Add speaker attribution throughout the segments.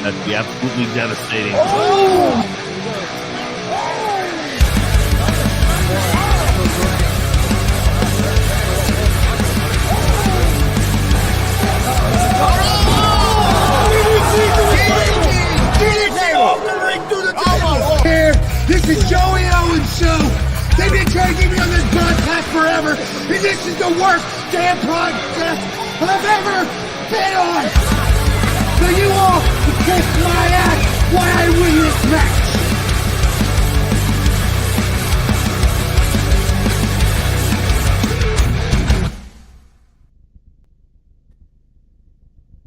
Speaker 1: That'd be absolutely devastating.
Speaker 2: This is Joey Owens' show. They've been trying to get me on this podcast forever, and this is the worst damn podcast I've ever been on. So you all can kiss my ass while I win this match.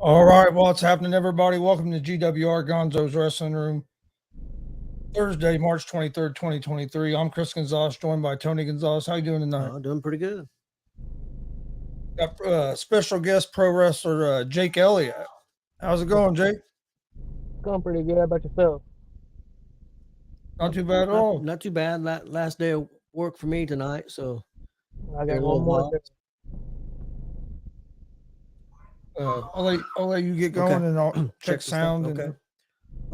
Speaker 3: All right, what's happening, everybody? Welcome to G.W.R. Gonzo'S Wrestling Room. Thursday, March 23rd, 2023. I'm Chris Gonzo'S, joined by Tony Gonzo'S. How you doing tonight?
Speaker 4: Doing pretty good.
Speaker 3: Got special guest pro wrestler Jake Elliot. How's it going, Jake?
Speaker 5: Going pretty good. How about yourself?
Speaker 3: Not too bad at all.
Speaker 4: Not too bad. Last day of work for me tonight, so
Speaker 5: I got one more.
Speaker 3: I'll let you get going,
Speaker 4: Okay.
Speaker 3: and I'll check sound.
Speaker 4: Okay.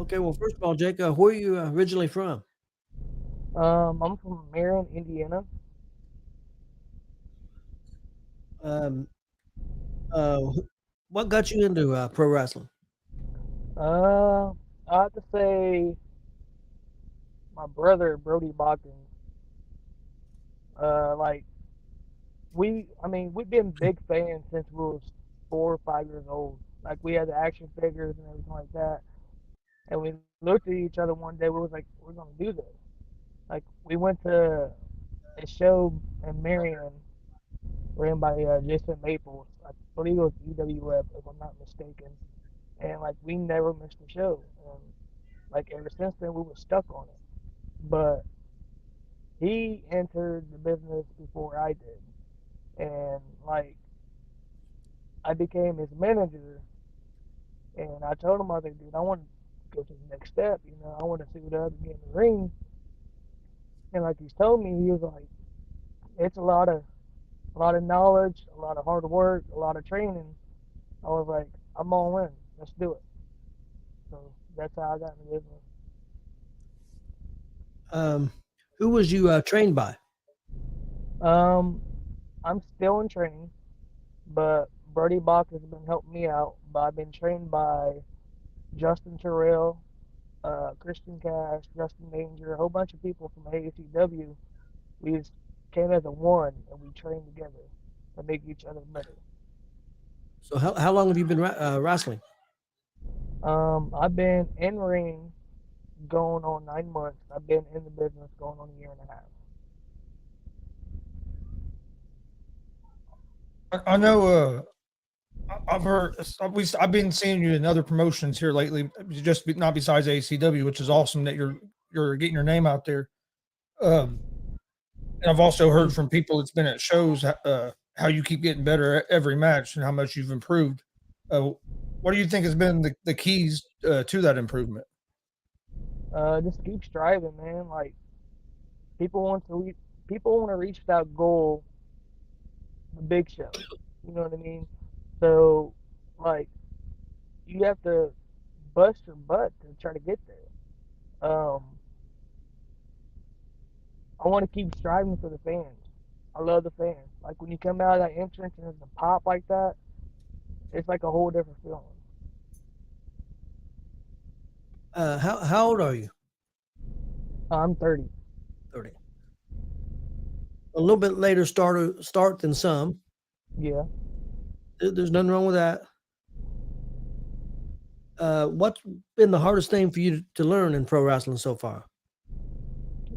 Speaker 4: Okay. Well, first of all, Jake, where are you originally from?
Speaker 5: I'm from Marion, Indiana.
Speaker 4: What got you into pro wrestling?
Speaker 5: I have to say, my brother Brody Bockins. We've been big fans since we was 4 or 5 years old. Like, we had the action figures and everything like that. And we looked at each other one day. We was like, we're gonna do this. Like, we went to a show in Marion ran by Jason Maples. I believe it was G.W.R, if I'm not mistaken. And like, we never missed a show. And like, ever since then, we were stuck on it. But he entered the business before I did, and like, I became his manager. And I told him, I was like, dude, I want to go to the next step. You know, I want to see what else get in the ring. And like he's told me, he was like, it's a lot of knowledge, a lot of hard work, a lot of training. I was like, I'm all in. Let's do it. So that's how I got in the business.
Speaker 4: Who was you trained by?
Speaker 5: I'm still in training, but Brody Bach has been helping me out. But I've been trained by Justin Terrell, Christian Cash, Justin Danger, a whole bunch of people from ACW. We just came as a one, and we trained together to make each other better.
Speaker 4: So how long have you been wrestling?
Speaker 5: I've been in ring going on 9 months. I've been in the business going on 1.5 years.
Speaker 3: I know. I've heard. I've been seeing you in other promotions here lately, not besides ACW, which is awesome that you're getting your name out there. And I've also heard from people that's been at shows how you keep getting better every match and how much you've improved. What do you think has been the keys to that improvement?
Speaker 5: Just keep striving, man. Like, people want to reach that goal, the big show. You know what I mean? So, like, you have to bust your butt to try to get there. I want to keep striving for the fans. I love the fans. Like, when you come out of that entrance and there's a pop like that, it's like a whole different feeling.
Speaker 4: How old are you?
Speaker 5: I'm 30.
Speaker 4: 30. A little bit later start than some.
Speaker 5: Yeah.
Speaker 4: There's nothing wrong with that. What's been the hardest thing for you to learn in pro wrestling so far?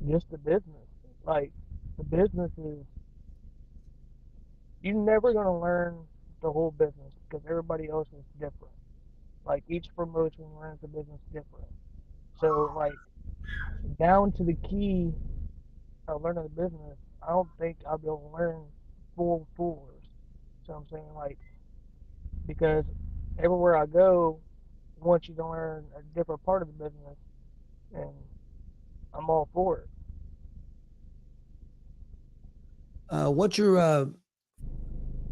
Speaker 5: Just the business. Like, the business is, you're never going to learn the whole business because everybody else is different. Like, each promotion runs the business different. So, like, down to the key of learning the business, I don't think I'll be able to learn full force. So I'm saying, like, because everywhere I go, I want you to learn a different part of the business, and I'm all for it.
Speaker 4: What's your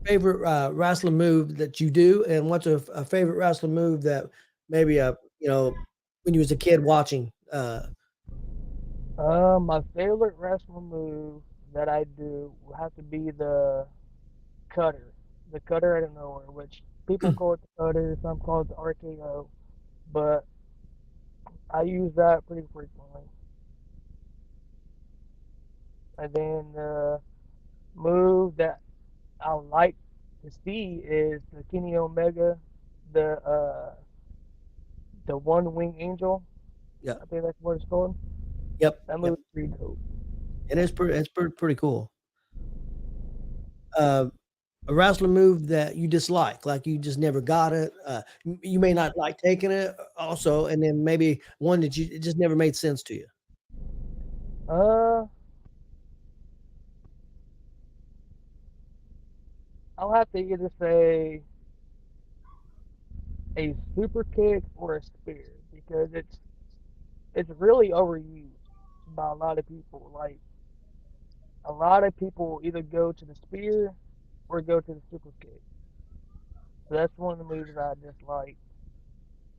Speaker 4: favorite wrestling move that you do, and what's a favorite wrestling move that maybe when you was a kid watching?
Speaker 5: My favorite wrestling move that I do will have to be cutter, the cutter out of nowhere, which people call it the cutter, some call it the RKO, but I use that pretty frequently. And then the move that I like to see is the Kenny Omega, the uh, the one wing angel.
Speaker 4: Yeah.
Speaker 5: I think that's what it's called.
Speaker 4: Yep.
Speaker 5: That
Speaker 4: Yep.
Speaker 5: move is pretty dope.
Speaker 4: And it's pretty cool. Uh, a wrestling move that you dislike, like you just never got it. You may not like taking it, also, and then maybe one that it just never made sense to you.
Speaker 5: Uh, I'll have to either say a super kick or a spear because it's really overused by a lot of people. Like a lot of people either go to the spear or go to the super kick. So that's one of the moves that I dislike.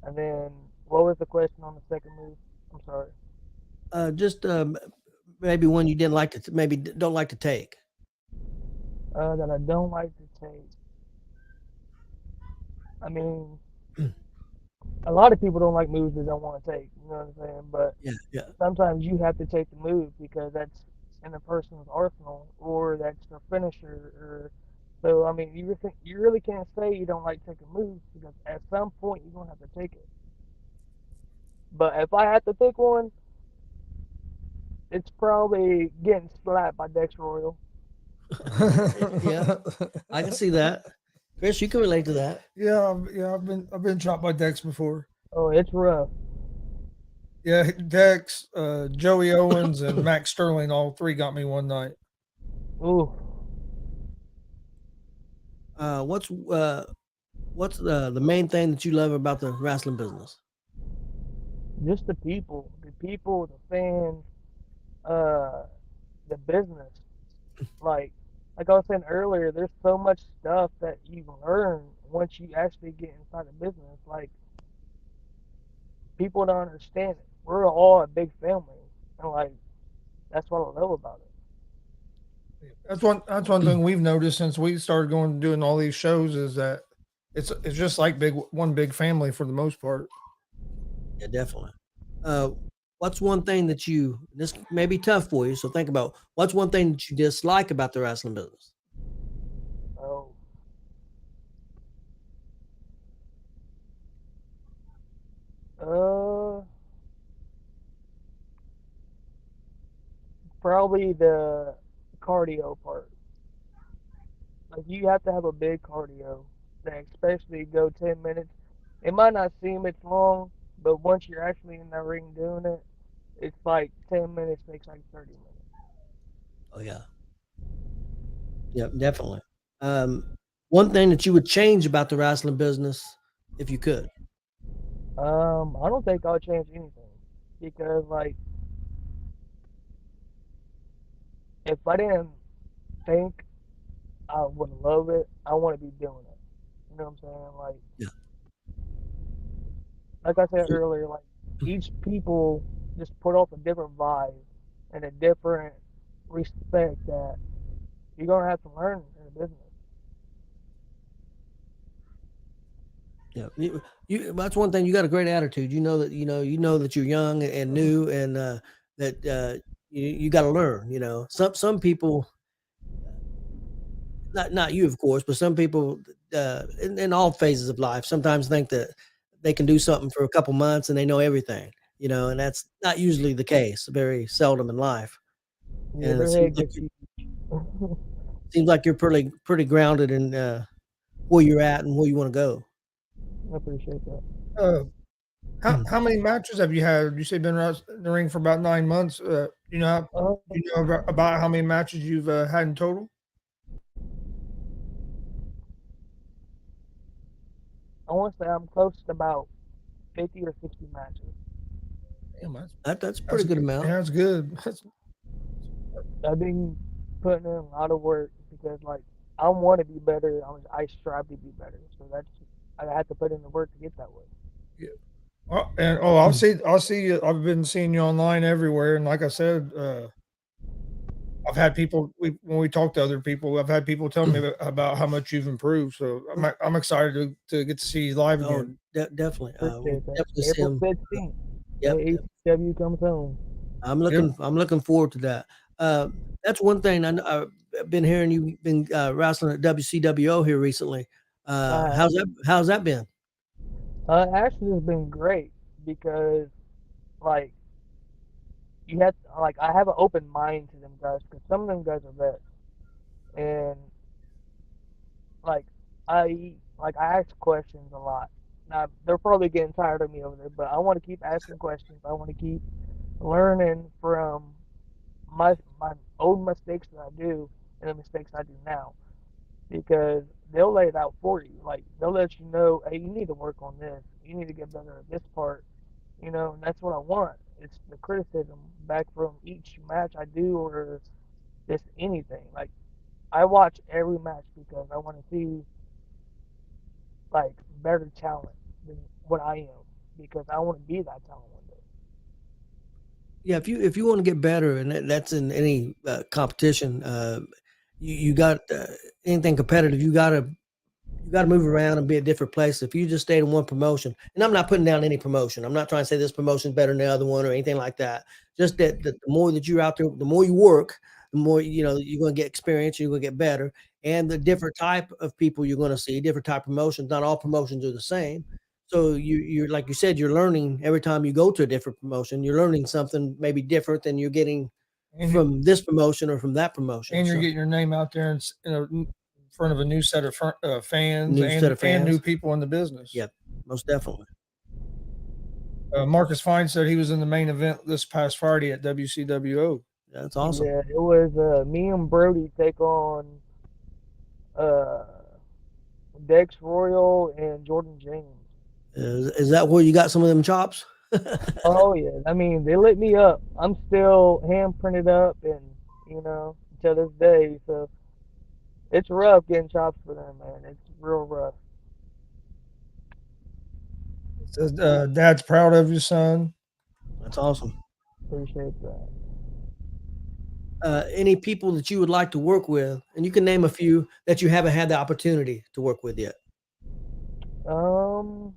Speaker 5: And then what was the question on the second move? I'm sorry.
Speaker 4: Just maybe one you didn't like to, maybe don't like to take.
Speaker 5: That I don't like to take. I mean, a lot of people don't like moves they don't want to take. You know what I'm saying? But
Speaker 4: Yeah, yeah,
Speaker 5: sometimes you have to take the move because that's in a person's arsenal or that's their finisher. Or so I mean, you really can't say you don't like taking moves because at some point you're gonna have to take it. But if I had to pick one, it's probably getting slapped by Dex Royal.
Speaker 4: yeah. I can see that. Chris, you can relate to that.
Speaker 3: Yeah, I've been shot by Dex before.
Speaker 5: Oh, it's rough.
Speaker 3: Yeah, Dex, Joey Owens, and Max Sterling, all three got me one night.
Speaker 5: Ooh,
Speaker 4: Uh, what's uh, what's the main thing that you love about the wrestling business?
Speaker 5: just the people, the fans, uh, the business. Like, like I was saying earlier, there's so much stuff that you learn once you actually get inside the business. Like, people don't understand it. We're all a big family, and like that's what I love about it.
Speaker 3: That's one thing we've noticed since we started going doing all these shows is that it's just like one big family for the most part.
Speaker 4: Yeah, definitely. Uh, what's one thing that this may be tough for you, so think about what's one thing that you dislike about the wrestling business?
Speaker 5: So, uh, probably the cardio part. Like you have to have a big cardio to especially go 10 minutes. It might not seem it's long, but once you're actually in the ring doing it, it's like 10 minutes makes like 30 minutes.
Speaker 4: Oh yeah, yeah, definitely. Um, one thing that you would change about the wrestling business if you could.
Speaker 5: I don't think I'll change anything because like if I didn't think I would love it, I want to be doing it. You know what I'm saying?
Speaker 4: Yeah.
Speaker 5: Like I said
Speaker 4: So,
Speaker 5: earlier, like each people just put off a different vibe and a different respect that you're gonna have to learn in the business.
Speaker 4: yeah, that's one thing. You got a great attitude. You know that you're young and new, and that you got to learn. Some people, not you, of course, but some people in all phases of life sometimes think that they can do something for a couple months and they know everything. And that's not usually the case. Very seldom in life.
Speaker 5: Yeah,
Speaker 4: And it
Speaker 5: their
Speaker 4: seems
Speaker 5: head
Speaker 4: like
Speaker 5: gets
Speaker 4: you
Speaker 5: huge.
Speaker 4: seems like you're pretty grounded in where you're at and where you want to go.
Speaker 5: I appreciate that.
Speaker 3: Uh, how many matches have you had? You say been around the ring for about 9 months.
Speaker 5: Um,
Speaker 3: You know about how many matches you've had in total?
Speaker 5: I want to say I'm close to about 50 or 60 matches.
Speaker 3: Damn,
Speaker 4: That's a
Speaker 3: that's
Speaker 4: pretty good amount.
Speaker 3: that's good.
Speaker 5: I've been putting in a lot of work because like I want to be better. I strive to be better. So that's I had to put in the work to get that way.
Speaker 3: Yeah. I'll see you. I've been seeing you online everywhere, and like I said, I've had people when we talk to other people, I've had people tell me about how much you've improved. So I'm excited to get to see you live
Speaker 4: Oh,
Speaker 3: again.
Speaker 4: definitely. We'll
Speaker 5: Appreciate that.
Speaker 4: definitely see
Speaker 5: April
Speaker 4: him.
Speaker 5: 15th.
Speaker 4: Yep,
Speaker 5: When
Speaker 4: yep.
Speaker 5: ACW comes home.
Speaker 3: Yep.
Speaker 4: I'm looking forward to that. That's one thing I've been hearing you've been wrestling at WCWO here recently.
Speaker 5: Uh,
Speaker 4: How's that been?
Speaker 5: actually, it's been great because, like, you have like I have an open mind to them guys because some of them guys are vets, and like I ask questions a lot. Now they're probably getting tired of me over there, but I want to keep asking questions. I want to keep learning from my old mistakes that I do and the mistakes I do now because they'll lay it out for you. Like they'll let you know, hey, you need to work on this. You need to get better at this part. And that's what I want. It's the criticism back from each match I do or just anything. Like I watch every match because I want to see like better talent than what I am because I want to be that talent one day.
Speaker 4: Yeah, if you want to get better, and that's in any competition, you got anything competitive, you got to move around and be at different places. If you just stay in one promotion, and I'm not putting down any promotion, I'm not trying to say this promotion is better than the other one or anything like that. Just that the more that you're out there, the more you work, the more you're going to get experience, you're going to get better, and the different type of people you're going to see, different type of promotions. Not all promotions are the same. So you're like you said, you're learning every time you go to a different promotion. You're learning something maybe different than you're getting
Speaker 3: And you
Speaker 4: from this promotion or from that promotion.
Speaker 3: and you're
Speaker 4: So
Speaker 3: getting your name out there in front of a new set of fans
Speaker 4: new set of
Speaker 3: and new
Speaker 4: fans.
Speaker 3: people in the business.
Speaker 4: Yep, most definitely.
Speaker 3: Marcus Fine said he was in the main event this past Friday at WCWO.
Speaker 4: That's awesome.
Speaker 5: Yeah, it was me and Brody take on uh, Dex Royal and Jordan James.
Speaker 4: Is that where you got some of them chops?
Speaker 5: Oh yeah, I mean they lit me up. I'm still hand printed up, and to this day. So it's rough getting chops for them, man. It's real rough.
Speaker 3: Says Dad's proud of you, son.
Speaker 4: That's awesome.
Speaker 5: Appreciate that.
Speaker 4: Any people that you would like to work with, and you can name a few that you haven't had the opportunity to work with yet.
Speaker 5: Um,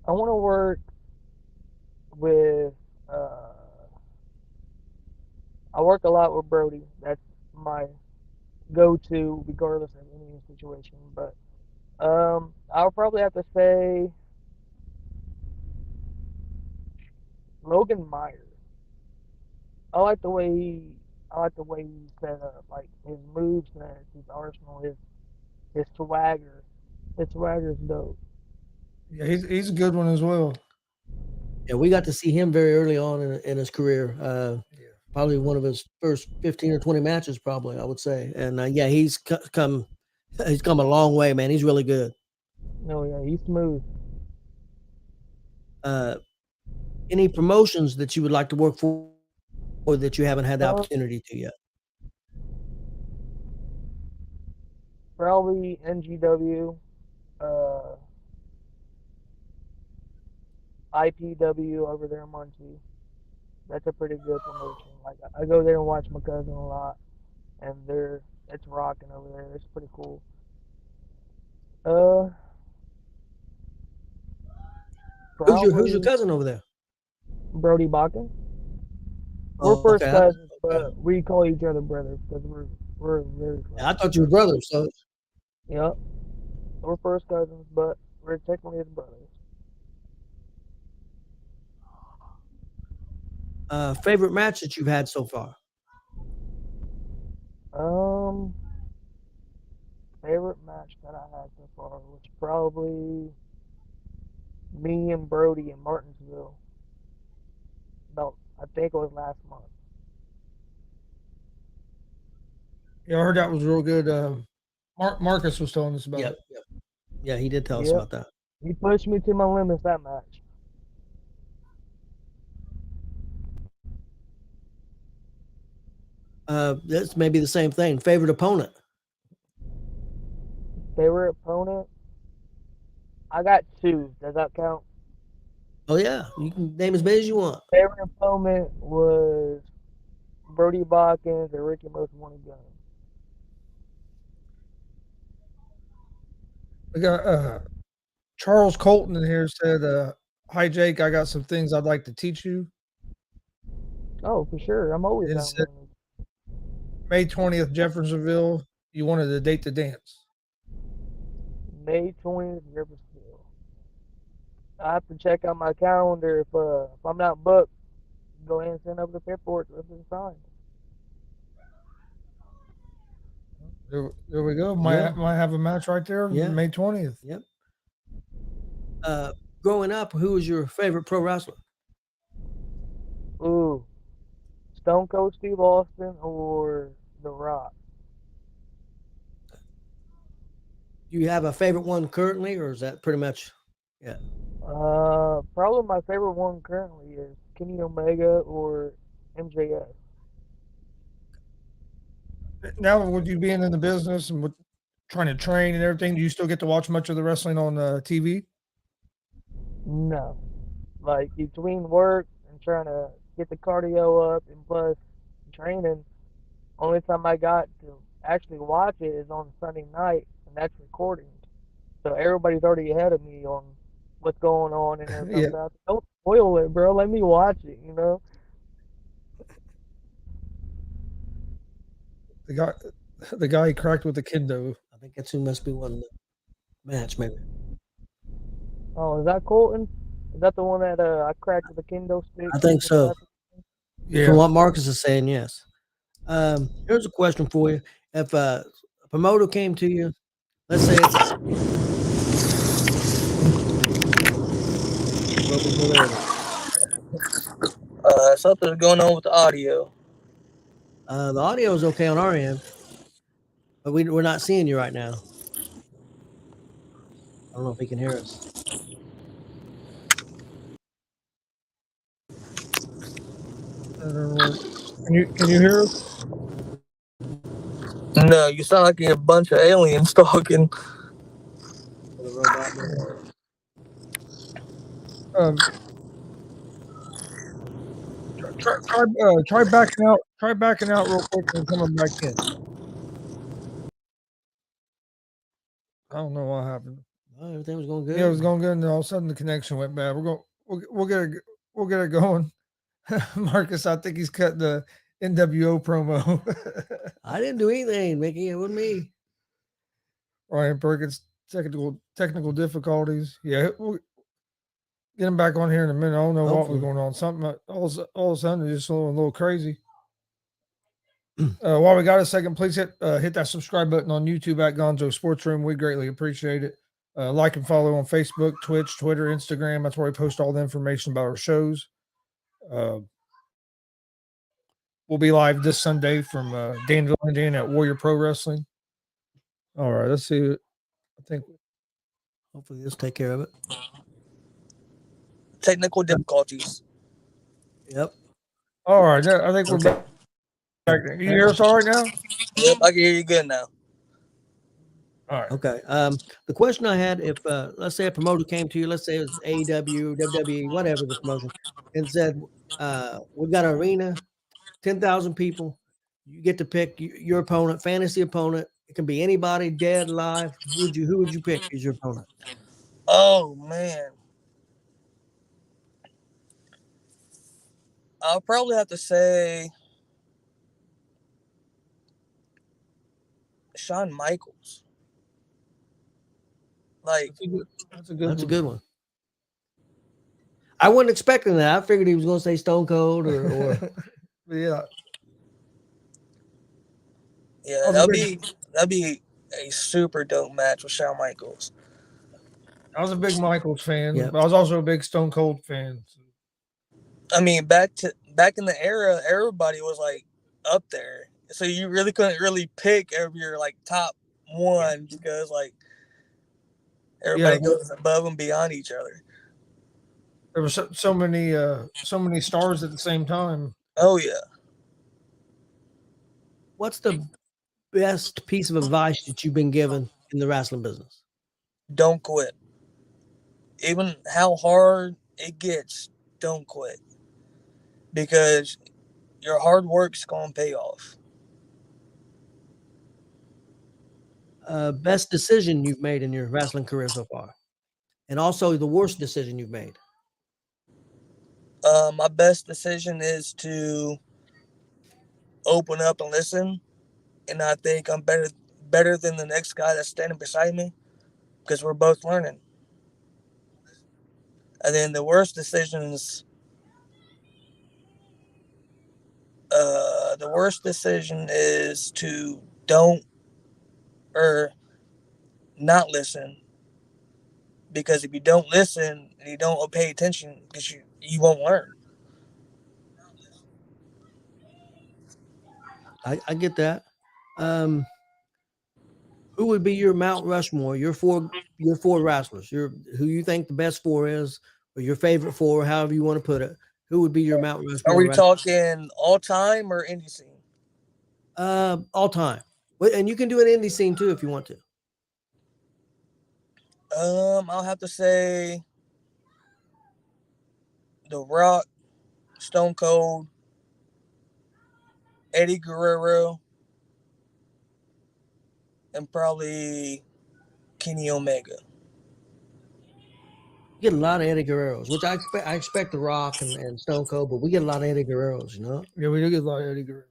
Speaker 5: I want to work with. Uh, I work a lot with Brody. That's my go-to, regardless of any situation. But I'll probably have to say Logan Myers. I like the way he's set up, like his moves, his arsenal, his swagger. His swagger's dope.
Speaker 3: Yeah, he's a good one as well.
Speaker 4: Yeah, we got to see him very early on in his career. Probably one of his first 15 or 20 matches, probably I would say. And yeah, he's come a long way, man. He's really good.
Speaker 5: No, yeah, he's smooth.
Speaker 4: Uh, any promotions that you would like to work for or that you haven't had the
Speaker 5: Um,
Speaker 4: opportunity to yet?
Speaker 5: Probably NGW, IPW over there in Muncie. That's a pretty good promotion. Like I go there and watch my cousin a lot, and it's rocking over there. It's pretty cool. Uh,
Speaker 4: Who's your
Speaker 5: Probably
Speaker 4: cousin over there?
Speaker 5: Brody Bakken. We're
Speaker 4: Oh,
Speaker 5: first
Speaker 4: okay.
Speaker 5: cousins,
Speaker 4: Okay.
Speaker 5: but we call each other brothers because we're very close.
Speaker 4: I thought you were brothers. So
Speaker 5: Yep, we're first cousins, but we're technically his brothers.
Speaker 4: favorite match that you've had so far?
Speaker 5: Um, Favorite match that I had so far was probably me and Brody in Martinsville. About I think it was last month.
Speaker 3: Yeah, I heard that was real good. Marcus was telling us about
Speaker 4: Yep,
Speaker 3: it.
Speaker 4: yep. Yeah, he did tell us
Speaker 5: Yep,
Speaker 4: about that.
Speaker 5: he pushed me to my limits that match.
Speaker 4: That's maybe the same thing. Favorite opponent?
Speaker 5: Favorite opponent? I got two. Does that count?
Speaker 4: Oh yeah, you can name as many as you want.
Speaker 5: Favorite opponent was Brody Botkins and Ricky Most Wanted Gun.
Speaker 3: We got Charles Colton in here said, "Hi Jake, I got some things I'd like to teach you."
Speaker 5: Oh, for sure. I'm always
Speaker 3: It
Speaker 5: down
Speaker 3: said
Speaker 5: learning.
Speaker 3: May 20th, Jeffersonville. You wanted a date to dance.
Speaker 5: May 20th, Riversville. I have to check out my calendar. If I'm not booked, go ahead and send over the paperwork. Let's just sign.
Speaker 3: There we go.
Speaker 4: Yeah.
Speaker 3: Might have a match right there.
Speaker 4: Yeah.
Speaker 3: May 20th.
Speaker 4: Yep. Growing up, who was your favorite pro wrestler?
Speaker 5: Ooh, Stone Cold Steve Austin or The Rock.
Speaker 4: Do you have a favorite one currently, or is that pretty much? Yeah.
Speaker 5: Probably my favorite one currently is Kenny Omega or MJF.
Speaker 3: Now, with you being in the business and with trying to train and everything, do you still get to watch much of the wrestling on TV?
Speaker 5: No, like between work and trying to get the cardio up and plus training, only time I got to actually watch it is on Sunday night, and that's recording. So everybody's already ahead of me on what's going on and everything.
Speaker 3: Yeah,
Speaker 5: So don't spoil it, bro. Let me watch it.
Speaker 3: the guy, the guy he cracked with the kendo.
Speaker 4: I think that's who must be one match, maybe.
Speaker 5: Oh, is that Colton? Is that the one that I cracked with a kendo stick?
Speaker 4: I think so.
Speaker 3: Yeah,
Speaker 4: From what Marcus is saying, yes. Here's a question for you: if a promoter came to you, let's say it's what we go there.
Speaker 5: Something's going on with the audio.
Speaker 4: The audio is okay on our end, but we're not seeing you right now. I don't know if he can hear us.
Speaker 3: Can you hear us?
Speaker 5: No, you sound like you're a bunch of aliens talking.
Speaker 4: For the robot man.
Speaker 3: Try backing out. Try backing out real quick and coming back in. I don't know what happened.
Speaker 4: Oh, everything was going good.
Speaker 3: Yeah, it was going good, and all of a sudden the connection went bad. We'll get it going. Marcus, I think he's cut the NWO promo.
Speaker 4: I didn't do anything, Mickey. It wasn't me.
Speaker 3: Ryan Perkins, technical difficulties. Yeah, we'll get him back on here in a minute. I don't know what was going on. Something all of a sudden it's just a little crazy. While we got a second, please hit that subscribe button on YouTube at GonzoSportsRoom. We greatly appreciate it. Like and follow on Facebook, Twitch, Twitter, Instagram. That's where we post all the information about our shows. We'll be live this Sunday from Dandelion Dan at Warrior Pro Wrestling. All right, let's see. I think
Speaker 4: hopefully this take care of it.
Speaker 5: Technical difficulties.
Speaker 4: Yep.
Speaker 3: All right, I think we're back. You hear us all right now?
Speaker 5: Yep, I can hear you good now.
Speaker 3: All right.
Speaker 4: Okay. The question I had, if let's say a promoter came to you, let's say it was AEW, WWE, whatever the promotion, and said, "We've got an arena, 10,000 people. You get to pick your opponent, fantasy opponent. It can be anybody, dead, alive. Who would you pick as your opponent?"
Speaker 5: Oh man, I'll probably have to say Shawn Michaels. Like
Speaker 3: That's a
Speaker 4: good one. I wasn't expecting that. I figured he was going to say Stone Cold or
Speaker 3: yeah.
Speaker 5: Yeah, that'd be a super dope match with Shawn Michaels.
Speaker 3: I was a big Michaels fan,
Speaker 4: Yeah.
Speaker 3: but I was also a big Stone Cold fan.
Speaker 5: I mean, back in the era, everybody was like up there, so you really couldn't really pick your like top one because like everybody goes above and beyond each other.
Speaker 3: There were so many stars at the same time.
Speaker 5: Oh yeah.
Speaker 4: What's the best piece of advice that you've been given in the wrestling business?
Speaker 6: Don't quit. Even how hard it gets, don't quit. Because your hard work's going to pay off.
Speaker 4: Best decision you've made in your wrestling career so far, and also the worst decision you've made.
Speaker 6: My best decision is to open up and listen, and I think I'm better than the next guy that's standing beside me because we're both learning. And then the worst decisions, the worst decision is to don't or not listen, because if you don't listen and you don't pay attention, because you won't learn.
Speaker 4: I get that. Who would be your Mount Rushmore? Your four wrestlers. Who you think the best four is, or your favorite four, however you want to put it. Who would be your Mount Rushmore?
Speaker 6: Are we talking all time or indie scene?
Speaker 4: All time. And you can do an indie scene too if you want to.
Speaker 6: I'll have to say The Rock, Stone Cold, Eddie Guerrero, and probably Kenny Omega.
Speaker 4: We get a lot of Eddie Guerreros, which I expect The Rock and Stone Cold, but we get a lot of Eddie Guerreros, you know?
Speaker 3: Yeah, we do get a lot of Eddie Guerrero.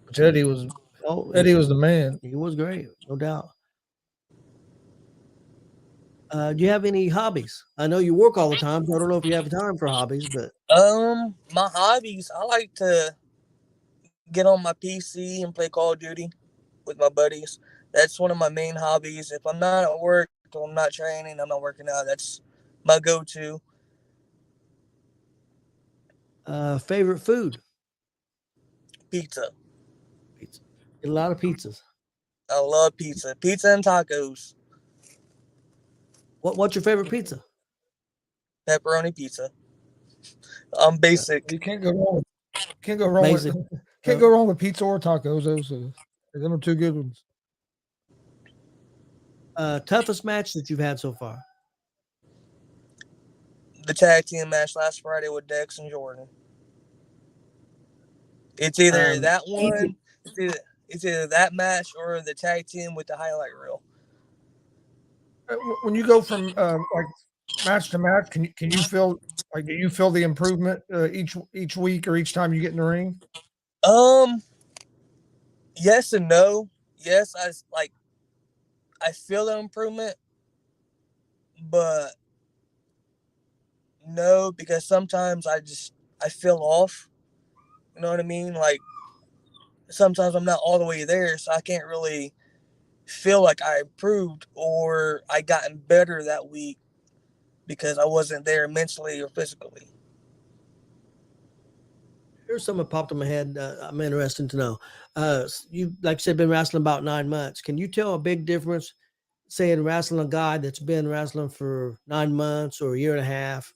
Speaker 3: Which Eddie was the man.
Speaker 4: He was great, no doubt. Do you have any hobbies? I know you work all the time, so I don't know if you have time for hobbies, but
Speaker 6: my hobbies, I like to get on my PC and play Call of Duty with my buddies. That's one of my main hobbies. If I'm not at work, I'm not training, I'm not working out, that's my go-to.
Speaker 4: favorite food?
Speaker 6: Pizza.
Speaker 4: Pizza. Get a lot of pizzas.
Speaker 6: I love pizza. Pizza and tacos.
Speaker 4: What's your favorite pizza?
Speaker 6: Pepperoni pizza. I'm basic.
Speaker 3: You can't go wrong. Can't go wrong
Speaker 4: Basic.
Speaker 3: with can't go wrong with pizza or tacos. Those are two good ones.
Speaker 4: Toughest match that you've had so far?
Speaker 6: The tag team match last Friday with Dex and Jordan. It's either that one, it's either that match or the tag team with the highlight reel.
Speaker 3: When you go from like match to match, can you feel do you feel the improvement each week or each time you get in the ring?
Speaker 6: Yes and no. Yes, I feel the improvement, but no, because sometimes I feel off. You know what I mean? Like sometimes I'm not all the way there, so I can't really feel like I improved or I gotten better that week because I wasn't there mentally or physically.
Speaker 4: Here's something that popped in my head. I'm interested to know. You, like I said, been wrestling about 9 months. Can you tell a big difference, say, in wrestling a guy that's been wrestling for 9 months or a year and a half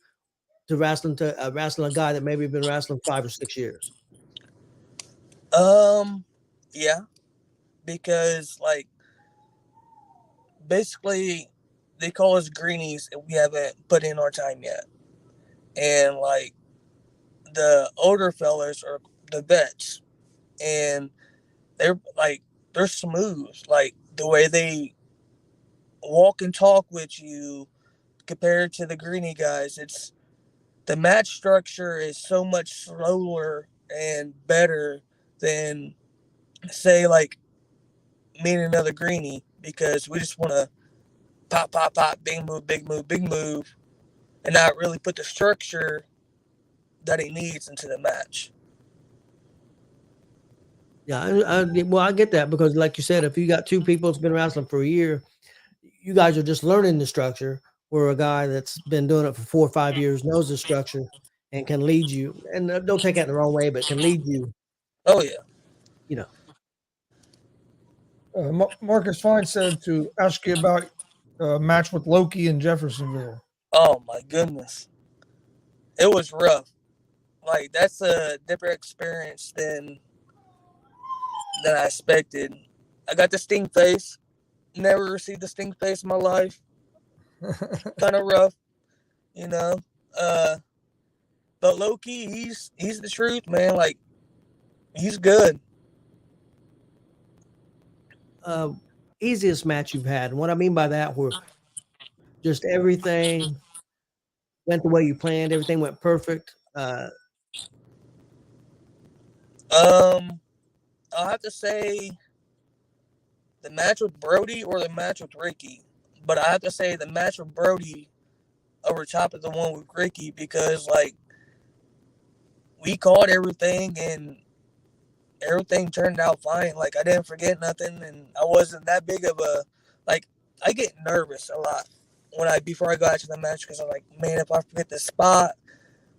Speaker 4: to wrestling a guy that maybe been wrestling 5 or 6 years?
Speaker 6: Yeah, because like basically they call us greenies and we haven't put in our time yet, and like the older fellas are the vets, and they're smooth, like the way they walk and talk with you compared to the greenie guys. It's the match structure is so much slower and better than say like me and another greenie, because we just want to pop, pop, pop, big move, big move, big move, and not really put the structure that he needs into the match.
Speaker 4: Yeah, I get that, because like you said, if you got two people that's been wrestling for a year, you guys are just learning the structure, where a guy that's been doing it for 4 or 5 years knows the structure and can lead you. And don't take it the wrong way, but can lead you.
Speaker 6: Oh, yeah.
Speaker 4: You know.
Speaker 3: Marcus Fine said to ask you about a match with Loki in Jeffersonville.
Speaker 6: Oh, my goodness. It was rough. Like, that's a different experience than than I expected. I got the Sting face. Never received the Sting face in my life. Kind of rough, you know. But low key, he's the truth, man. Like, he's good.
Speaker 4: Easiest match you've had. And what I mean by that, where just everything went the way you planned, everything went perfect.
Speaker 6: I'll have to say the match with Brody or the match with Ricky. But I have to say the match with Brody over top of the one with Ricky, because like we called everything and everything turned out fine. Like, I didn't forget nothing, and I wasn't that big of a, like, I get nervous a lot before I go out to the match, because I'm like, man, if I forget this spot,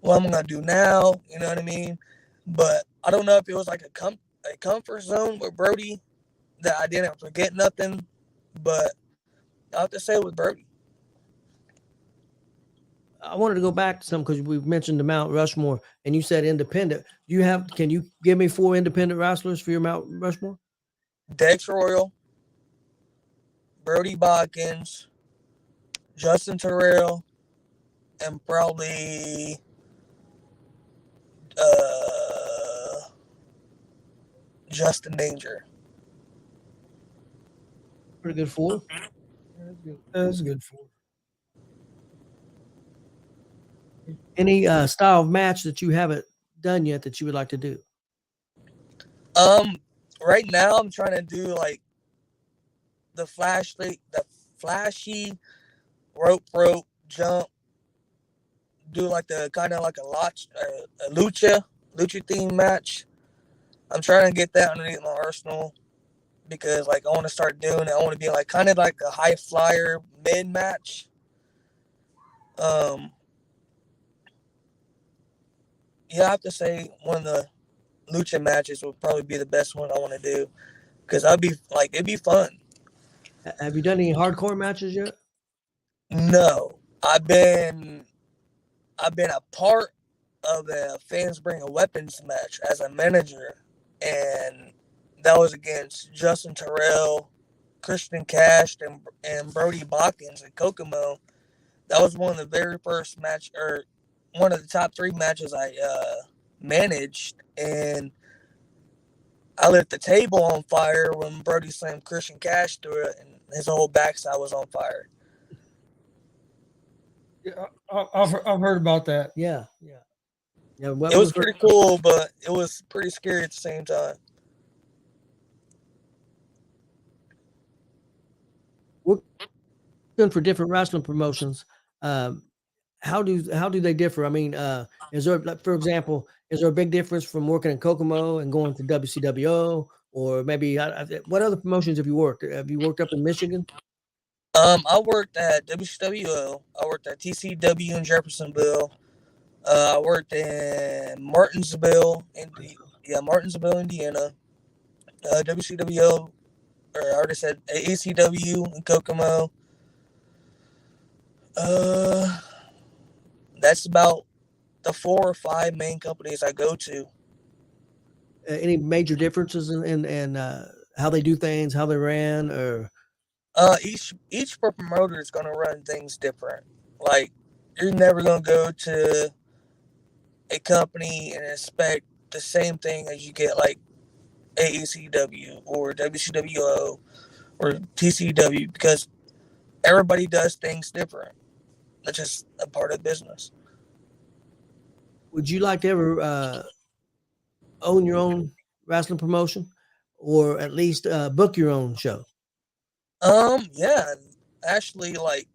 Speaker 6: what am I gonna do now? You know what I mean? But I don't know if it was like a comfort zone with Brody that I didn't forget nothing, but I have to say with Brody.
Speaker 4: I wanted to go back to some because we mentioned the Mount Rushmore, and you said independent. Can you give me 4 independent wrestlers for your Mount Rushmore?
Speaker 6: Dex Royal, Brody Bodkins, Justin Terrell, and probably Justin Danger.
Speaker 4: Pretty good 4.
Speaker 3: That's a good 4.
Speaker 4: Any style of match that you haven't done yet that you would like to do?
Speaker 6: Right now I'm trying to do like the flashy rope jump. Do like the kind of like a lucha theme match. I'm trying to get that underneath my arsenal because like I want to start doing it. I want to be like kind of like a high flyer mid match. Yeah, I have to say one of the lucha matches would probably be the best one I want to do because it'd be fun.
Speaker 4: Have you done any hardcore matches yet?
Speaker 6: No, I've been a part of a Fans Bring a Weapons match as a manager, and that was against Justin Terrell, Christian Cash, and Brody Bodkins in Kokomo. That was one of the very first one of the top 3 matches I managed, and I lit the table on fire when Brody slammed Christian Cash through it, and his whole backside was on fire.
Speaker 3: Yeah, I've heard about that.
Speaker 4: Yeah.
Speaker 6: It was pretty cool, but it was pretty scary at the same time.
Speaker 4: Working for different wrestling promotions, how do they differ? I mean, is there, like, for example, is there a big difference from working in Kokomo and going to WCWO, or maybe what other promotions have you worked? Have you worked up in Michigan?
Speaker 6: I worked at WCWO. I worked at TCW in Jeffersonville. I worked in Martinsville, Indiana. WCWO, or I already said ACW in Kokomo. That's about the 4 or 5 main companies I go to.
Speaker 4: Any major differences in how they do things, how they ran, or
Speaker 6: each promoter is going to run things different. Like, you're never going to go to a company and expect the same thing as you get like AECW or WCWO or TCW, because everybody does things different. That's just a part of business.
Speaker 4: would you like to ever own your own wrestling promotion, or at least book your own show?
Speaker 6: Yeah, actually, like,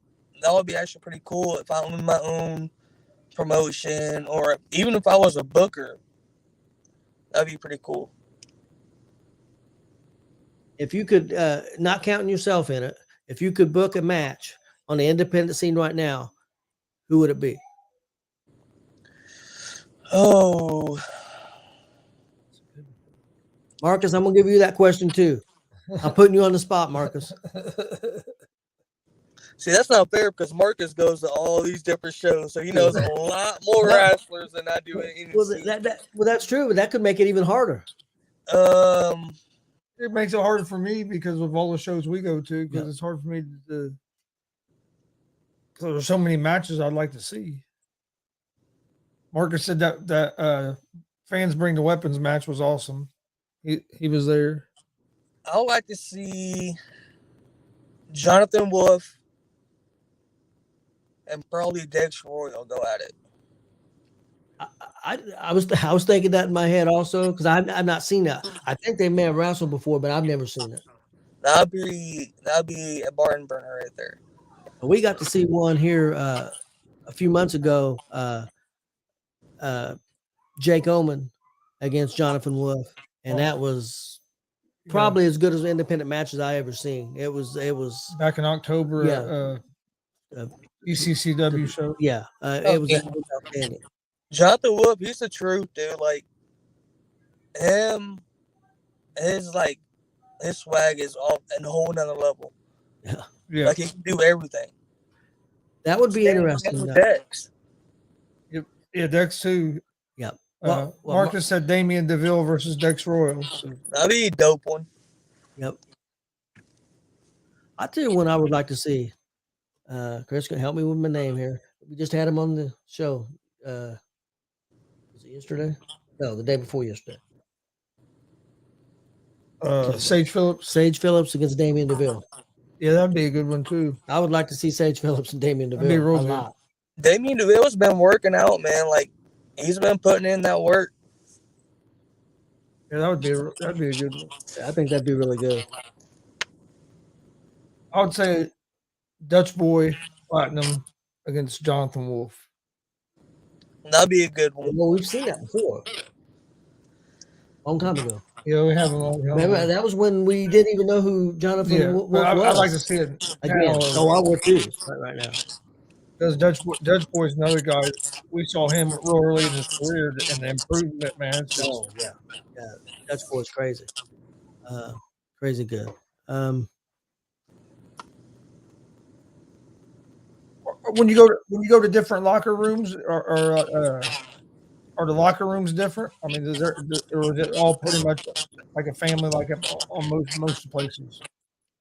Speaker 6: that would be actually pretty cool if I owned my own promotion, or even if I was a booker. That'd be pretty cool.
Speaker 4: If you could, not counting yourself in it, if you could book a match on the independent scene right now, who would it be?
Speaker 6: Oh,
Speaker 4: Marcus, I'm gonna give you that question too. I'm putting you on the spot, Marcus.
Speaker 6: see, that's not fair because Marcus goes to all these different shows, so he knows a lot more wrestlers than I do.
Speaker 4: Well, that's true, but that could make it even harder.
Speaker 3: it makes it harder for me because of all the shows we go to. Because it's hard for me to. Because there's so many matches I'd like to see. Marcus said that fans bring the weapons match was awesome. He was there.
Speaker 6: I would like to see Jonathan Wolf and probably G.W.R go at it.
Speaker 4: I was thinking that in my head also because I've not seen that. I think they may have wrestled before, but I've never seen it.
Speaker 6: That'd be a barn burner right there.
Speaker 4: We got to see one here a few months ago. Jake Oman against Jonathan Wolf, and that was probably as good as independent matches I ever seen. It was
Speaker 3: back in October. ECCW show.
Speaker 4: Yeah, it was outstanding.
Speaker 6: Jonathan Wolf, he's the truth, dude. Like him, his swag is off and a whole nother level.
Speaker 4: Yeah,
Speaker 6: like he can do everything.
Speaker 4: That would be interesting.
Speaker 6: Dex.
Speaker 3: Yeah, Dex too.
Speaker 4: Yeah.
Speaker 3: Marcus said Damien DeVille versus G.W.R. So.
Speaker 6: That'd be a dope one.
Speaker 4: Yep. I'll tell you one I would like to see. Chris can help me with my name here. We just had him on the show. Was it yesterday? No, the day before yesterday.
Speaker 3: Sage Phillips.
Speaker 4: Sage Phillips against Damien DeVille.
Speaker 3: Yeah, that'd be a good one too.
Speaker 4: I would like to see Sage Phillips and Damien DeVille.
Speaker 3: That'd be real
Speaker 4: a
Speaker 3: good.
Speaker 4: lot.
Speaker 6: Damien DeVille's been working out, man. Like he's been putting in that work.
Speaker 3: Yeah, that'd be a good one.
Speaker 4: I think that'd be really good.
Speaker 3: I would say Dutch Boy Platinum against Jonathan Wolf.
Speaker 6: That'd be a good one.
Speaker 4: Well, we've seen that before. Long time ago.
Speaker 3: Yeah, we have a long time.
Speaker 4: Remember, that was when we didn't even know who Jonathan Wolf was.
Speaker 3: I'd like to see it
Speaker 4: again. Oh, I would too. Right now.
Speaker 3: Because Dutch Boy's another guy. We saw him real early in his career and the improvement, man. It's just,
Speaker 4: yeah. Dutch Boy's crazy. Crazy good.
Speaker 3: When you go to different locker rooms, are the locker rooms different? I mean, or is it all pretty much like a family, like on most places?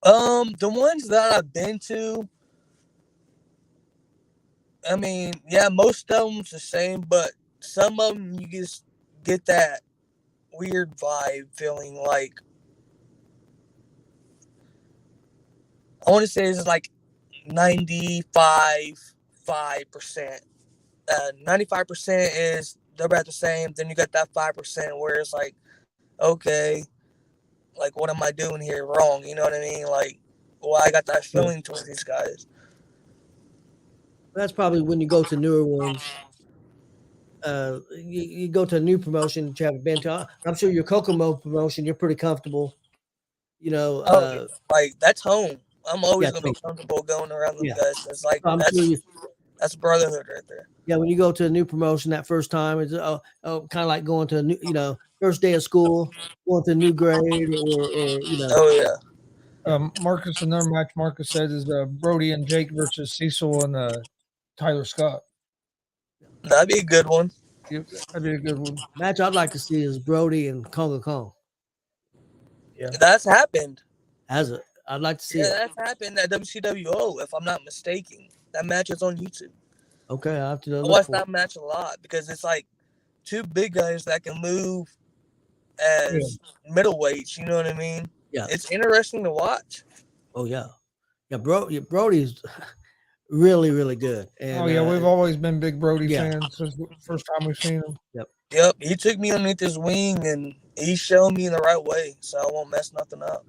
Speaker 6: The ones that I've been to, I mean, yeah, most of them's the same, but some of them you just get that weird vibe feeling like, I want to say it's like 95%. 95% is they're about the same. Then you got that 5% where it's like, okay, like what am I doing here wrong? You know what I mean? Like, well, I got that feeling towards these guys.
Speaker 4: That's probably when you go to newer ones. You go to a new promotion that you haven't been to. I'm sure your Kokomo promotion, you're pretty comfortable. You know,
Speaker 6: like that's home. I'm always gonna be comfortable going around them guys. It's like that's brotherhood right there.
Speaker 4: Yeah, when you go to a new promotion that first time, it's kind of like going to a new, first day of school, going to a new grade, or.
Speaker 6: Oh yeah.
Speaker 3: Marcus, another match Marcus said is Brody and Jake versus Cecil and Tyler Scott.
Speaker 6: That'd be a good one.
Speaker 3: Yep, that'd be a good one.
Speaker 4: Match I'd like to see is Brody and Konga Kong.
Speaker 3: Yeah,
Speaker 6: that's happened.
Speaker 4: Has it? I'd like to see it.
Speaker 6: That's happened at WCWO, if I'm not mistaken. That match is on YouTube.
Speaker 4: Okay, I have to.
Speaker 6: I watch that match a lot because it's like two big guys that can move as middleweights. You know what I mean?
Speaker 4: Yeah,
Speaker 6: it's interesting to watch.
Speaker 4: Oh yeah, Brody's really, really good. And,
Speaker 3: we've always been big Brody fans since the first time we've seen him.
Speaker 6: Yep. He took me underneath his wing and he showed me in the right way, so I won't mess nothing up.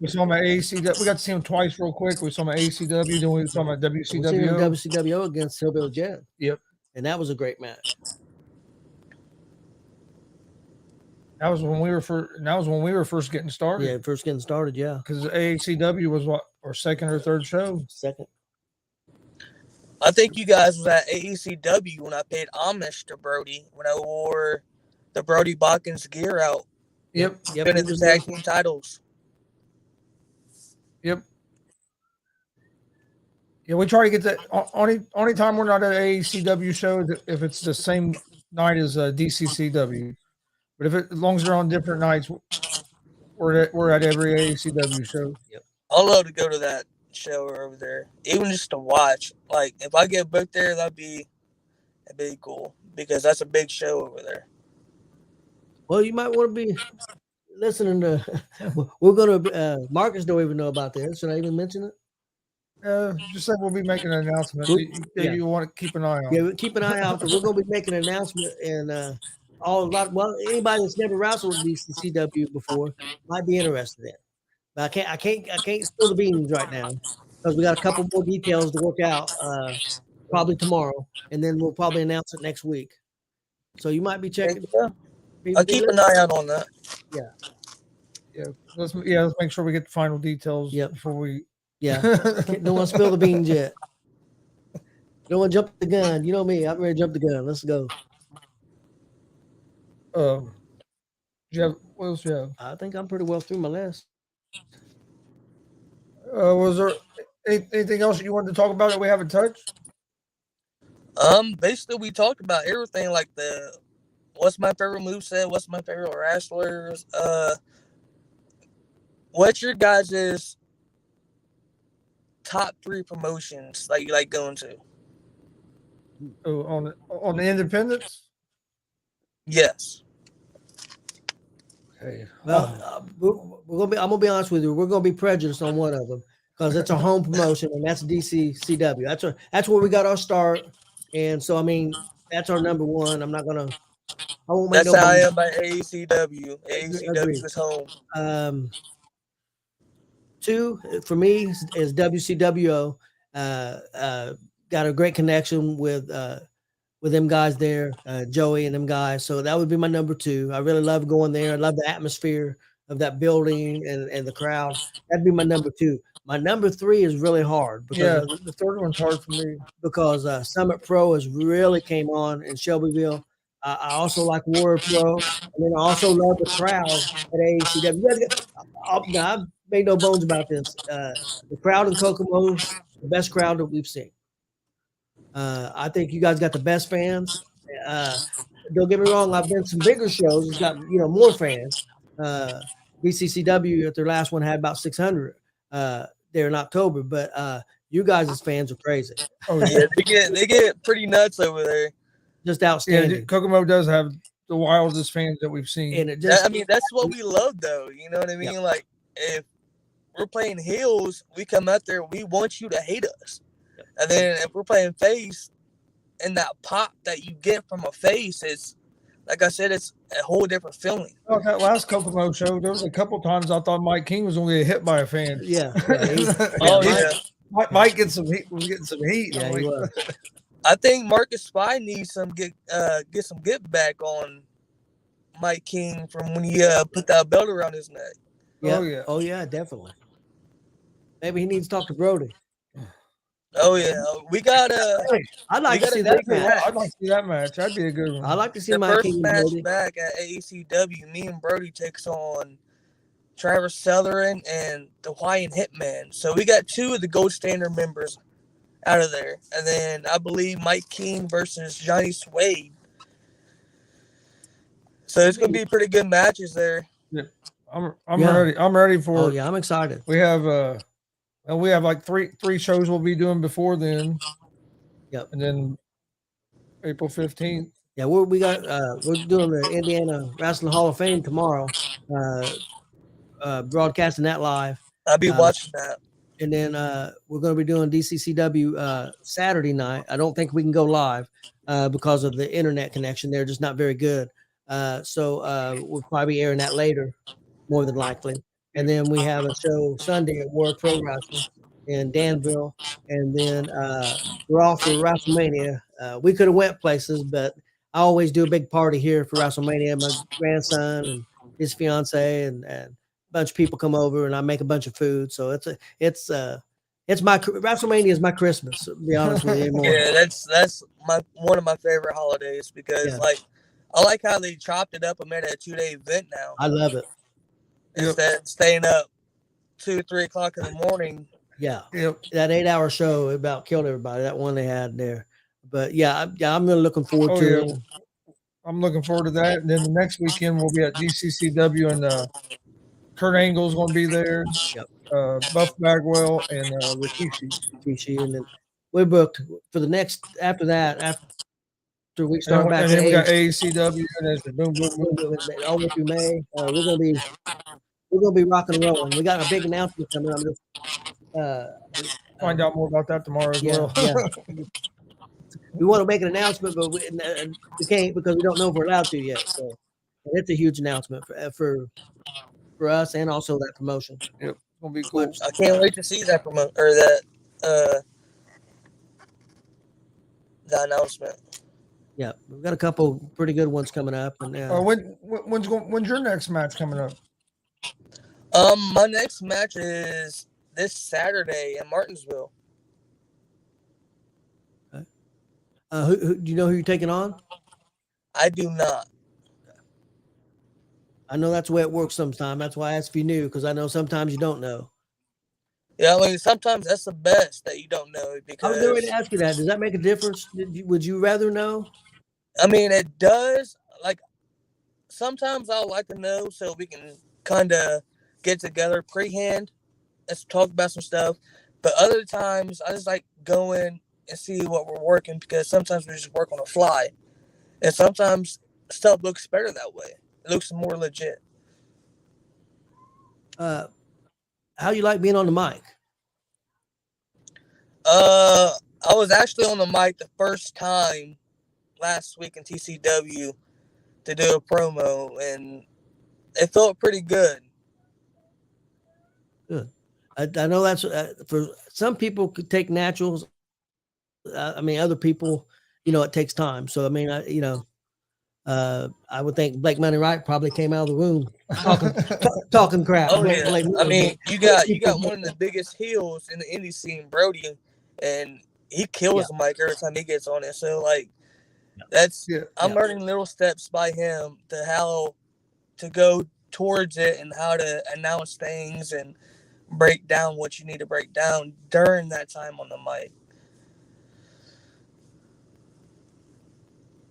Speaker 3: We saw him at ACW. We got to see him twice real quick. We saw him at ACW, then we saw him at WCW.
Speaker 4: We WCW against Hillbilly Jet.
Speaker 3: Yep.
Speaker 4: And that was a great match.
Speaker 3: That was when we were first getting started.
Speaker 4: Yeah, first getting started, yeah.
Speaker 3: Because ACW was our second or third show.
Speaker 4: Second.
Speaker 6: I think you guys was at AECW when I paid homage to Brody when I wore the Brody Botkins gear out.
Speaker 3: Yep.
Speaker 6: Winning the tag team titles.
Speaker 3: Yep. Yeah, we try to get that. Only time we're not at an AECW show is if it's the same night as DCCW. But as long as they're on different nights, we're at every ACW show.
Speaker 6: I'd love to go to that show over there, even just to watch. Like, if I get booked there, that'd be cool because that's a big show over there.
Speaker 4: Well, you might want to be listening to. We're gonna. Marcus don't even know about this. Should I even mention it?
Speaker 3: Just like we'll be making an announcement that you want to keep an eye on.
Speaker 4: Yeah, keep an eye out. We're going to be making an announcement, and anybody that's never wrestled DCCW before might be interested in. But I can't spill the beans right now because we got a couple more details to work out. Probably tomorrow, and then we'll probably announce it next week. So you might be checking.
Speaker 6: I'll keep an eye out on that.
Speaker 3: Yeah. Let's make sure we get the final details before we.
Speaker 4: Yeah, don't want to spill the beans yet. Don't want to jump the gun. You know me. I'm ready to jump the gun. Let's go.
Speaker 3: What else you have?
Speaker 4: I think I'm pretty well through my list.
Speaker 3: Was there anything else you wanted to talk about that we haven't touched?
Speaker 6: Basically we talked about everything, like what's my favorite moveset, what's my favorite wrestlers, what's your guys' top 3 promotions that you like going to?
Speaker 3: Oh, on the independents?
Speaker 6: Yes.
Speaker 3: Okay.
Speaker 4: Well, I'm gonna be honest with you. We're gonna be prejudiced on one of them because it's a home promotion, and that's DCCW. That's where we got our start, and so I mean that's our number one. I'm not gonna. I won't make
Speaker 6: That's how I am by AECW. AECW is home.
Speaker 4: 2 for me is WCWO. Got a great connection with them guys there, Joey and them guys. So that would be my number 2. I really love going there. I love the atmosphere of that building and the crowd. That'd be my number 2. My number 3 is really hard because
Speaker 3: the third one's hard for me
Speaker 4: because Summit Pro has really came on in Shelbyville. I also like Warrior Pro, and then I also love the crowd at AECW. I've made no bones about this. The crowd in Kokomo, the best crowd that we've seen. I think you guys got the best fans. Don't get me wrong. I've been to some bigger shows. It's got more fans. BCCW at their last one had about 600 there in October. But you guys' fans are crazy.
Speaker 3: Oh yeah,
Speaker 6: they get pretty nuts over there.
Speaker 4: Just outstanding.
Speaker 3: Yeah, Kokomo does have the wildest fans that we've seen.
Speaker 4: And
Speaker 6: that's what we love, though. You know what I mean? Yeah. Like, if we're playing heels, we come out there, we want you to hate us. And then if we're playing face, and that pop that you get from a face, it's, like I said, it's a whole different feeling.
Speaker 3: Oh, that last Kokomo show, there was a couple times I thought Mike King was going to get hit by a fan.
Speaker 4: Yeah.
Speaker 3: Mike getting some heat. Was getting some heat.
Speaker 4: Yeah, he was.
Speaker 6: I think Marcus Spy needs get some get back on Mike King from when he put that belt around his neck.
Speaker 4: Yeah. Oh yeah, definitely. Maybe he needs to talk to Brody.
Speaker 6: Oh yeah, we got
Speaker 4: I'd like to see that match.
Speaker 3: I'd like to see that match. That'd be a good one.
Speaker 4: I'd like to see
Speaker 6: the
Speaker 4: Mike
Speaker 6: first
Speaker 4: King
Speaker 6: match
Speaker 4: Brody
Speaker 6: back at AECW. Me and Brody takes on Travis Southern and the Hawaiian Hitman. So we got 2 of the Gold Standard members out of there, and then I believe Mike King versus Johnny Suede. So it's gonna be pretty good matches there.
Speaker 3: Yeah, I'm ready. I'm ready for.
Speaker 4: Oh yeah, I'm excited.
Speaker 3: We have like three shows we'll be doing before then.
Speaker 4: Yep.
Speaker 3: And then April 15th.
Speaker 4: Yeah, we're doing the Indiana Wrestling Hall of Fame tomorrow. Broadcasting that live.
Speaker 6: I'll be watching that.
Speaker 4: And then we're going to be doing DCCW Saturday night. I don't think we can go live because of the internet connection. They're just not very good. So we'll probably be airing that later, more than likely. And then we have a show Sunday at World Pro Wrestling in Danville. And then we're off for WrestleMania. We could have went places, but I always do a big party here for WrestleMania. My grandson and his fiance and bunch of people come over and I make a bunch of food. So it's my WrestleMania is my Christmas, to be honest with you.
Speaker 6: Yeah, that's one of my favorite holidays because I like how they chopped it up and made it a 2-day event now.
Speaker 4: I love it.
Speaker 6: Instead of staying up 2-3 o'clock in the morning.
Speaker 4: Yeah. Yep. That 8-hour show about killed everybody. That one they had there. But I'm really looking forward to it.
Speaker 3: I'm looking forward to that. And then the next weekend we'll be at GCCW in Kurt Angle's going to be there.
Speaker 4: Yep.
Speaker 3: Buff Bagwell and Rikishi.
Speaker 4: Rikishi, and then we're booked for the next after that. After we
Speaker 3: And
Speaker 4: start
Speaker 3: then,
Speaker 4: back,
Speaker 3: and then we got
Speaker 4: AEW,
Speaker 3: AECW and there's the boom, boom, boom.
Speaker 4: all the way through May. We're gonna be rocking and rolling. We got a big announcement coming up.
Speaker 3: Find out more about that tomorrow as well.
Speaker 4: Yeah. We want to make an announcement, but we can't because we don't know if we're allowed to yet. So it's a huge announcement for us and also that promotion.
Speaker 3: Yep, it's gonna be cool.
Speaker 6: I can't wait to see that the announcement.
Speaker 4: Yeah, we've got a couple pretty good ones coming up. And
Speaker 3: when's your next match coming up?
Speaker 6: My next match is this Saturday in Martinsville.
Speaker 4: Who do you know who you're taking on?
Speaker 6: I do not.
Speaker 4: I know that's the way it works sometimes. That's why I asked if you knew, because I know sometimes you don't know.
Speaker 6: Yeah, I mean, sometimes that's the best that you don't know
Speaker 4: I
Speaker 6: because.
Speaker 4: was getting ready to ask you that. Does that make a difference? Would you rather know?
Speaker 6: I mean, it does. Like, sometimes I like to know so we can kind of get together pre-hand and talk about some stuff. But other times, I just like going and see what we're working because sometimes we just work on the fly. And sometimes stuff looks better that way. It looks more legit.
Speaker 4: How you like being on the mic?
Speaker 6: I was actually on the mic the first time last week in TCW to do a promo, and it felt pretty good.
Speaker 4: Good. I know that's for some people could take naturals. I mean, other people, it takes time. So, I mean, I would think Blake Money Wright probably came out of the room talking crap.
Speaker 6: Oh yeah, I mean, you got one of the biggest heels in the indie scene, Brody, and he kills the mic every time he gets on it. So like, I'm learning little steps by him to how to go towards it and how to announce things and break down what you need to break down during that time on the mic.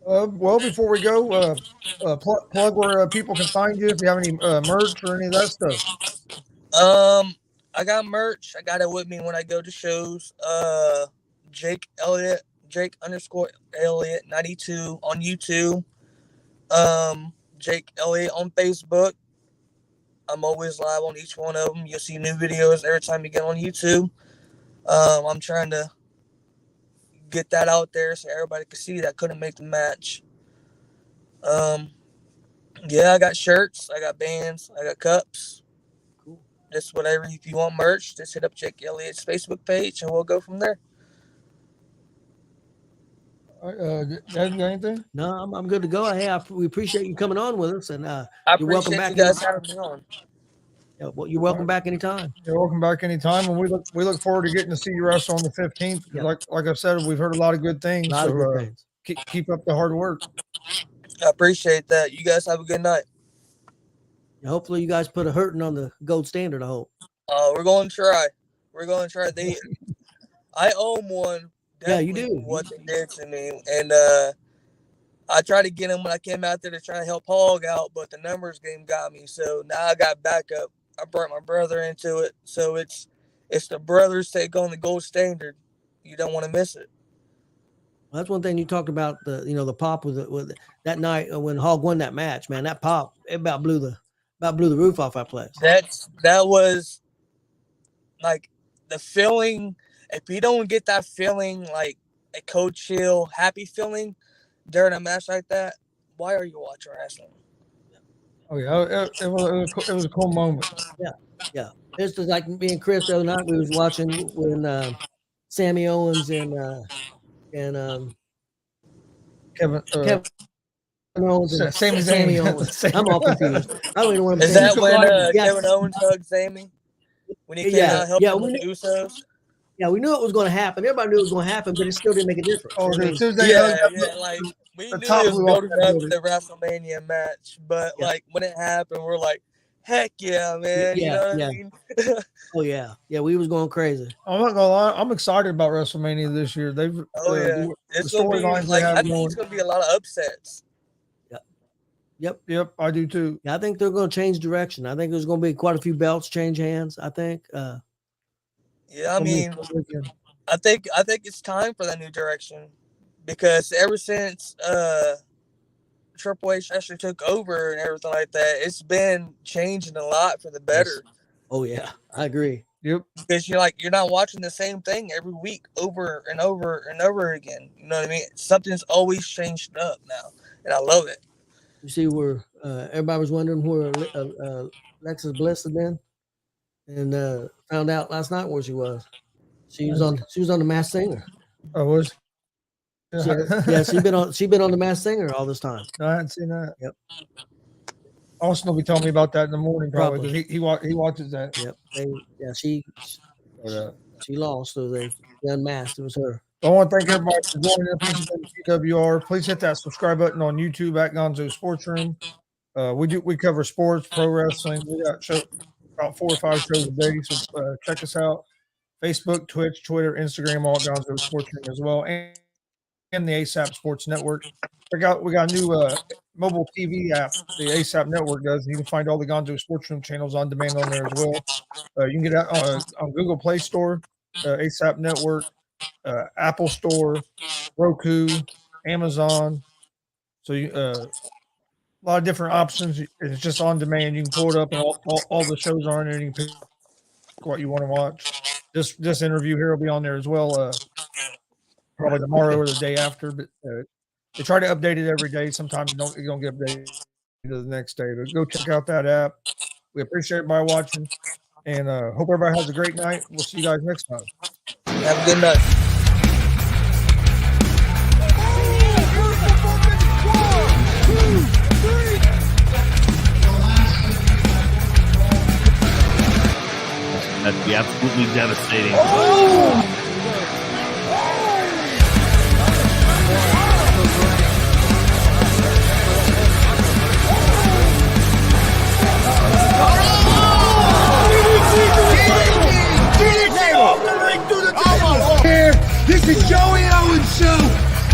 Speaker 3: Well, before we go, plug where people can find you if you have any merch or any of that stuff.
Speaker 6: I got merch. I got it with me when I go to shows. Jake_Elliot 92 on YouTube. Jake Elliot on Facebook. I'm always live on each one of them. You'll see new videos every time you get on YouTube. I'm trying to get that out there so everybody can see that couldn't make the match. I got shirts, I got bands, I got cups. Cool. Just whatever. If you want merch, just hit up Jake Elliott's Facebook page and we'll go from there.
Speaker 3: Anything?
Speaker 4: No, I'm good to go. Hey, we appreciate you coming on with us, and
Speaker 6: you're welcome back. You guys having me on.
Speaker 4: Yeah, well, you're welcome back anytime.
Speaker 3: You're welcome back anytime, and we look forward to getting to see you wrestle on the 15th. Yep. Like I said, we've heard a lot of good things. Keep up the hard work.
Speaker 6: I appreciate that. You guys have a good night.
Speaker 4: Hopefully, you guys put a hurting on the gold standard. I hope.
Speaker 6: We're going to try. I owe them one.
Speaker 4: Yeah, you do.
Speaker 6: What they did to me, and I tried to get him when I came out there to try to help Hog out, but the numbers game got me. So now I got backup. I brought my brother into it, so it's the brothers take on the gold standard. You don't want to miss it.
Speaker 4: Well, that's one thing you talked about, the pop with that night when Hog won that match. Man, that pop it about blew the roof off our place.
Speaker 6: That was like the feeling. If you don't get that feeling, like a cold chill, happy feeling during a match like that, why are you watching wrestling?
Speaker 3: Oh yeah, it was a cool moment.
Speaker 4: Yeah. It's just like me and Chris the other night. We was watching when Sammy Owens and
Speaker 3: Kevin
Speaker 4: Owens and
Speaker 3: Sammy
Speaker 4: Owens. I'm all confused. I don't even know what I'm
Speaker 6: saying. Is that when Kevin Owens hugged Sammy? When he came out helping with the Usos?
Speaker 4: Yeah, we knew it was going to happen. Everybody knew it was going to happen, but it still didn't make a difference.
Speaker 3: Oh,
Speaker 6: like we knew it was building up to the WrestleMania match, but like when it happened, we're like, heck yeah, man! You know what I mean?
Speaker 4: Oh yeah, we was going crazy.
Speaker 3: I'm not gonna lie, I'm excited about WrestleMania this year.
Speaker 6: The storylines they have. I think it's gonna be a lot of upsets.
Speaker 4: Yeah,
Speaker 3: Yep, I do too.
Speaker 4: Yeah, I think they're going to change direction. I think there's going to be quite a few belts change hands. I think.
Speaker 6: Yeah, I mean, I think it's time for that new direction because ever since Triple H actually took over and everything like that, it's been changing a lot for the better.
Speaker 4: Yes. Oh yeah, I agree.
Speaker 3: Yep.
Speaker 6: Because you're not watching the same thing every week over and over and over again. You know what I mean? Something's always changed up now, and I love it.
Speaker 4: You see where everybody was wondering where Lexus Bliss had been, and found out last night where she was. She was on the Masked Singer.
Speaker 3: Oh, was?
Speaker 4: Yeah, she's been on the Masked Singer all this time.
Speaker 3: No, I hadn't seen that.
Speaker 4: Yep.
Speaker 3: Austin will be telling me about that in the morning, probably. 'Cause he watches that.
Speaker 4: Yep. She lost, so they unmasked. It was her.
Speaker 3: I want to thank everybody for joining us. This is G.W.R. Please hit that subscribe button on YouTube at GonzoSportsRoom. We cover sports, pro wrestling. We got about 4 or 5 shows a day, so check us out. Facebook, Twitch, Twitter, Instagram, all GonzoSportsRoom as well, and the ASAP Sports Network. We got a new mobile TV app the ASAP Network does, and you can find all the GonzoSportsRoom channels on demand on there as well. You can get that on Google Play Store, ASAP Network, Apple Store, Roku, Amazon. So a lot of different options. It's just on demand. You can pull it up, and all the shows are on there, and you can pick what you want to watch. This interview here will be on there as well, probably tomorrow or the day after. But they try to update it every day. Sometimes you don't get updated the next day. But go check out that app. We appreciate everybody watching, and hope everybody has a great night. We'll see you guys next time.
Speaker 6: Have a good night.
Speaker 1: That'd be absolutely devastating.
Speaker 2: This is Joey Owens' show.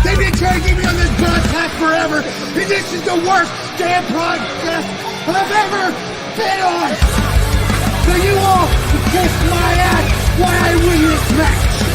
Speaker 2: They've been trying to get me on this broadcast forever, and this is the worst damn broadcast I've ever been on. So you all can kiss my ass while I win this match.